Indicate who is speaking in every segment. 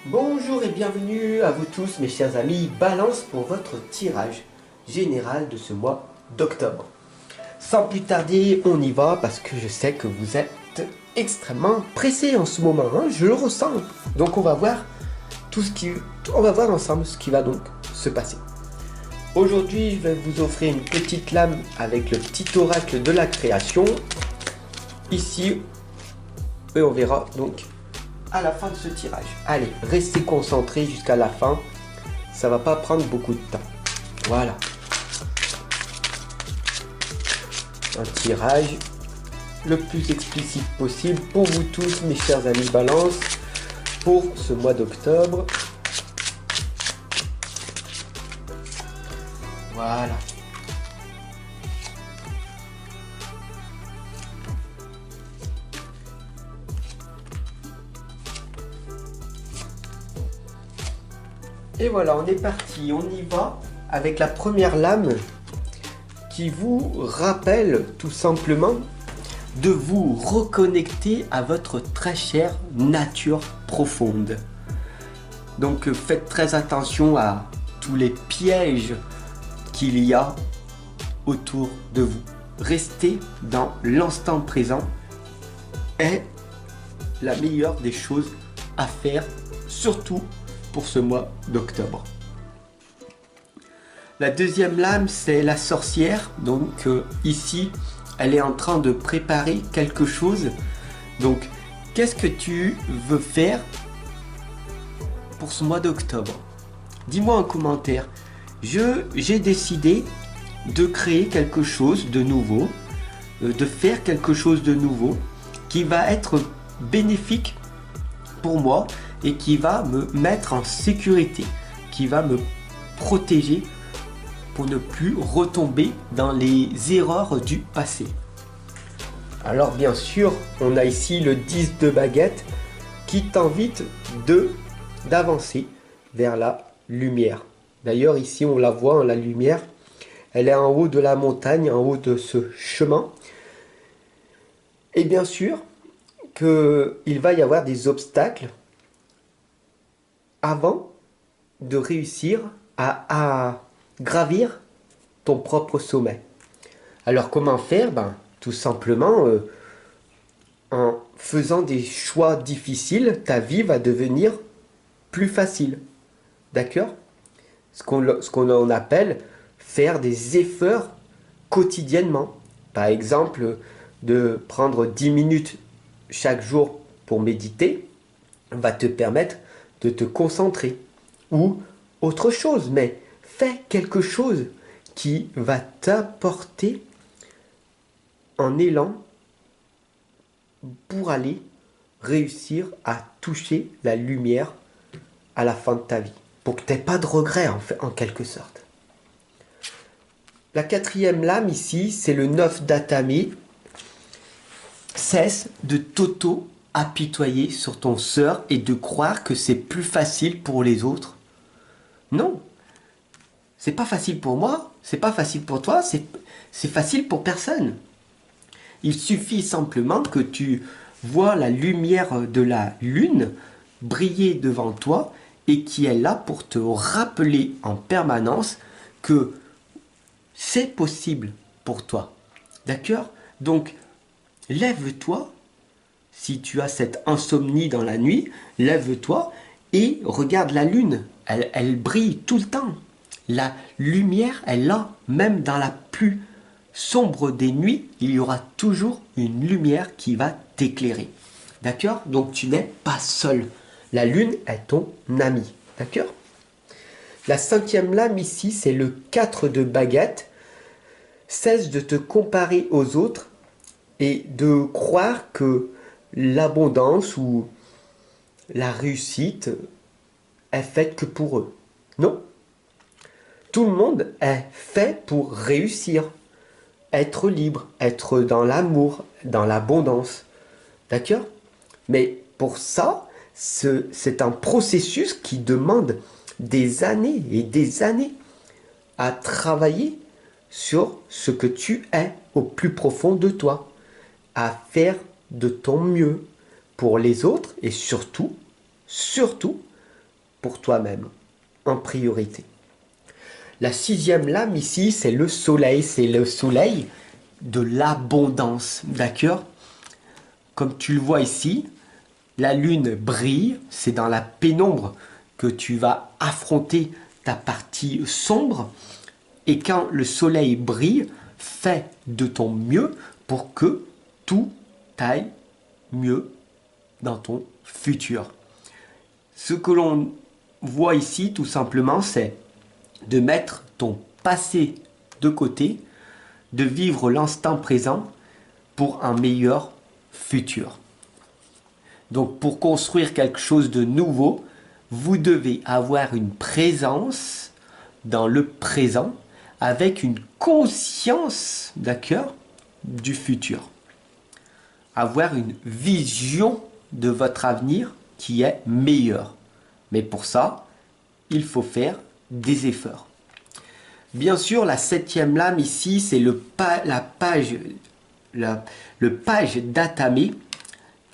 Speaker 1: Bonjour et bienvenue à vous tous mes chers amis, balance pour votre tirage général de ce mois d'octobre. Sans plus tarder, on y va parce que je sais que vous êtes extrêmement pressés en ce moment, hein, je le ressens. Donc on va voir on va voir ensemble ce qui va donc se passer. Aujourd'hui, je vais vous offrir une petite lame avec le petit oracle de la création. Ici, et on verra donc à la fin de ce tirage. Allez, restez concentrés jusqu'à la fin. Ça va pas prendre beaucoup de temps. Voilà. Un tirage le plus explicite possible pour vous tous, mes chers amis Balance, pour ce mois d'octobre. Voilà. Et voilà, on est parti, on y va avec la première lame qui vous rappelle tout simplement de vous reconnecter à votre très chère nature profonde. Donc faites très attention à tous les pièges qu'il y a autour de vous. Restez dans l'instant présent est la meilleure des choses à faire, surtout pour ce mois d'octobre. La deuxième lame, c'est la sorcière. Donc ici, elle est en train de préparer quelque chose. Donc, qu'est-ce que tu veux faire pour ce mois d'octobre? Dis-moi en commentaire. J'ai décidé de créer quelque chose de nouveau, de faire quelque chose de nouveau qui va être bénéfique pour moi et qui va me mettre en sécurité, qui va me protéger pour ne plus retomber dans les erreurs du passé. Alors bien sûr, on a ici le 10 de baguette qui t'invite d'avancer vers la lumière. D'ailleurs ici on la voit, la lumière, elle est en haut de la montagne, en haut de ce chemin. Et bien sûr qu'il va y avoir des obstacles avant de réussir à gravir ton propre sommet. Alors comment faire? Tout simplement en faisant des choix difficiles, ta vie va devenir plus facile. D'accord? Ce qu'on appelle faire des efforts quotidiennement. Par exemple, de prendre 10 minutes chaque jour pour méditer va te permettre de te concentrer. Ou autre chose, mais fais quelque chose qui va t'apporter un élan pour aller réussir à toucher la lumière à la fin de ta vie. Pour que tu n'aies pas de regrets en quelque sorte. La quatrième lame ici, c'est le 9 d'Atami. Cesse de t'auto-apitoyer sur ton sort et de croire que c'est plus facile pour les autres. Non. C'est pas facile pour moi, c'est pas facile pour toi, c'est facile pour personne. Il suffit simplement que tu vois la lumière de la lune briller devant toi et qui est là pour te rappeler en permanence que c'est possible pour toi. D'accord? Donc, lève-toi, si tu as cette insomnie dans la nuit, lève-toi et regarde la lune. Elle brille tout le temps. La lumière est là, même dans la plus sombre des nuits, il y aura toujours une lumière qui va t'éclairer. D'accord? Donc tu n'es pas seul. La lune est ton ami. D'accord? La cinquième lame ici, c'est le 4 de baguette. Cesse de te comparer aux autres et de croire que l'abondance ou la réussite est faite que pour eux. Non. Tout le monde est fait pour réussir, être libre, être dans l'amour, dans l'abondance. D'accord? Mais pour ça, c'est un processus qui demande des années et des années à travailler sur ce que tu es au plus profond de toi, à faire de ton mieux pour les autres et surtout pour toi-même en priorité. La sixième lame ici, c'est le soleil de l'abondance, d'accord? Comme tu le vois ici, la lune brille, c'est dans la pénombre que tu vas affronter ta partie sombre. Et quand le soleil brille, fais de ton mieux pour que tout aille mieux dans ton futur. Ce que l'on voit ici, tout simplement, c'est de mettre ton passé de côté, de vivre l'instant présent pour un meilleur futur. Donc pour construire quelque chose de nouveau, vous devez avoir une présence dans le présent avec une conscience, d'accord, du futur. Avoir une vision de votre avenir qui est meilleure. Mais pour ça, il faut faire des efforts. Bien sûr, la septième lame ici, c'est le page d'Atame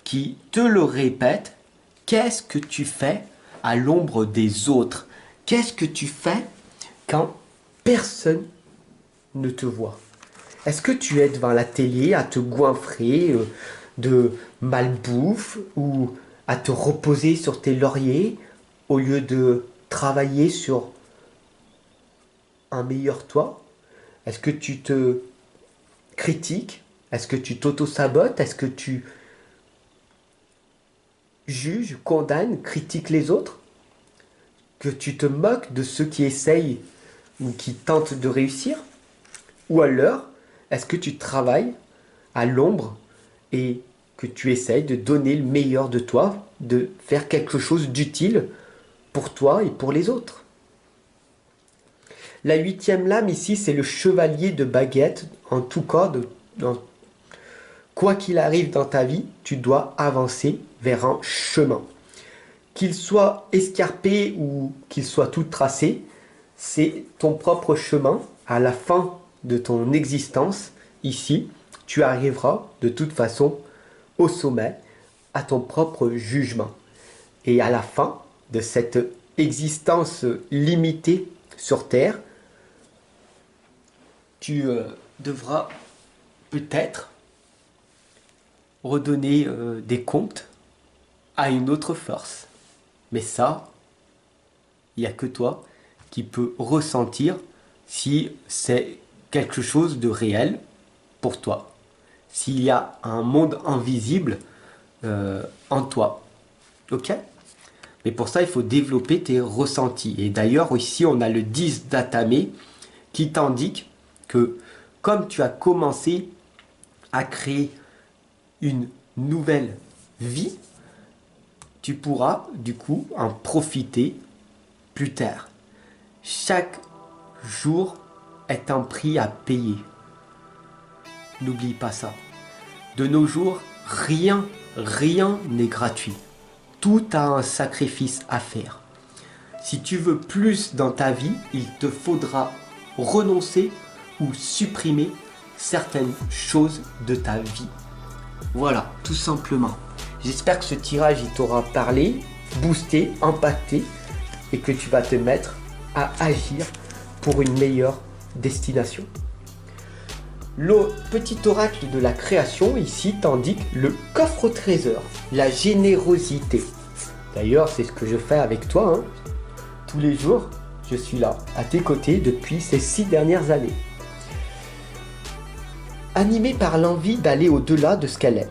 Speaker 1: qui te le répète. Qu'est-ce que tu fais à l'ombre des autres? Qu'est-ce que tu fais quand personne ne te voit? Est-ce que tu es devant la télé à te goinfrer de malbouffe ou à te reposer sur tes lauriers au lieu de travailler sur un meilleur toi? Est-ce que tu te critiques? Est-ce que tu t'auto-sabotes? Est-ce que tu juges, condamnes, critiques les autres? Que tu te moques de ceux qui essayent ou qui tentent de réussir? Ou alors, est-ce que tu travailles à l'ombre et que tu essayes de donner le meilleur de toi, de faire quelque chose d'utile pour toi et pour les autres? La huitième lame ici, c'est le chevalier de baguette. En tout cas, quoi qu'il arrive dans ta vie, tu dois avancer vers un chemin. Qu'il soit escarpé ou qu'il soit tout tracé, c'est ton propre chemin. À la fin de ton existence, ici, tu arriveras de toute façon au sommet, à ton propre jugement. Et à la fin de cette existence limitée sur Terre, tu devras peut-être redonner des comptes à une autre force. Mais ça, il n'y a que toi qui peux ressentir si c'est quelque chose de réel pour toi. S'il y a un monde invisible en toi. Ok? Mais pour ça, il faut développer tes ressentis. Et d'ailleurs, ici, on a le 10 d'Atame qui t'indique que comme tu as commencé à créer une nouvelle vie, tu pourras du coup en profiter plus tard. Chaque jour est un prix à payer. N'oublie pas ça. De nos jours, rien n'est gratuit. Tout a un sacrifice à faire. Si tu veux plus dans ta vie, il te faudra renoncer ou supprimer certaines choses de ta vie. Voilà, tout simplement. J'espère que ce tirage il t'aura parlé, boosté, impacté et que tu vas te mettre à agir pour une meilleure destination. Le petit oracle de la création ici t'indique le coffre au trésor, la générosité. D'ailleurs, c'est ce que je fais avec toi. Tous les jours, je suis là, à tes côtés depuis ces 6 dernières années. Animé par l'envie d'aller au-delà de ce qu'elle est,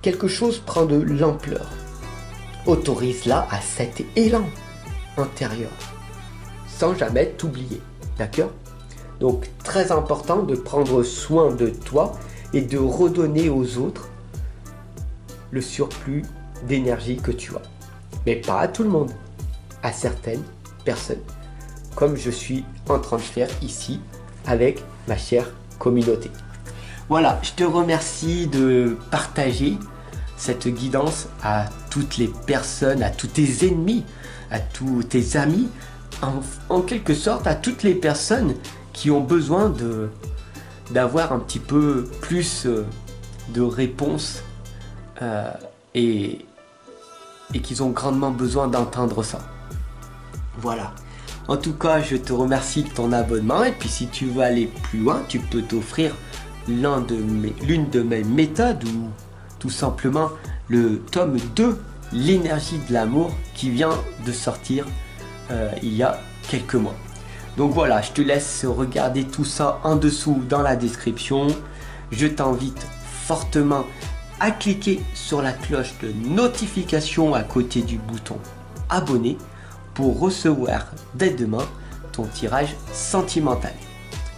Speaker 1: quelque chose prend de l'ampleur. Autorise-la à cet élan intérieur, sans jamais t'oublier. D'accord ? Donc, très important de prendre soin de toi et de redonner aux autres le surplus d'énergie que tu as. Mais pas à tout le monde, à certaines personnes, comme je suis en train de faire ici avec ma chère communauté. Voilà, je te remercie de partager cette guidance à toutes les personnes, à tous tes ennemis, à tous tes amis, en quelque sorte à toutes les personnes qui ont besoin d'avoir un petit peu plus de réponses et qu'ils ont grandement besoin d'entendre ça. Voilà. En tout cas, je te remercie de ton abonnement. Et puis si tu veux aller plus loin, tu peux t'offrir l'une de mes méthodes ou tout simplement le tome 2, l'énergie de l'amour, qui vient de sortir il y a quelques mois. Donc voilà, je te laisse regarder tout ça en dessous dans la description. Je t'invite fortement à cliquer sur la cloche de notification à côté du bouton abonner pour recevoir dès demain ton tirage sentimental.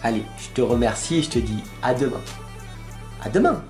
Speaker 1: Allez, je te remercie et je te dis à demain. À demain!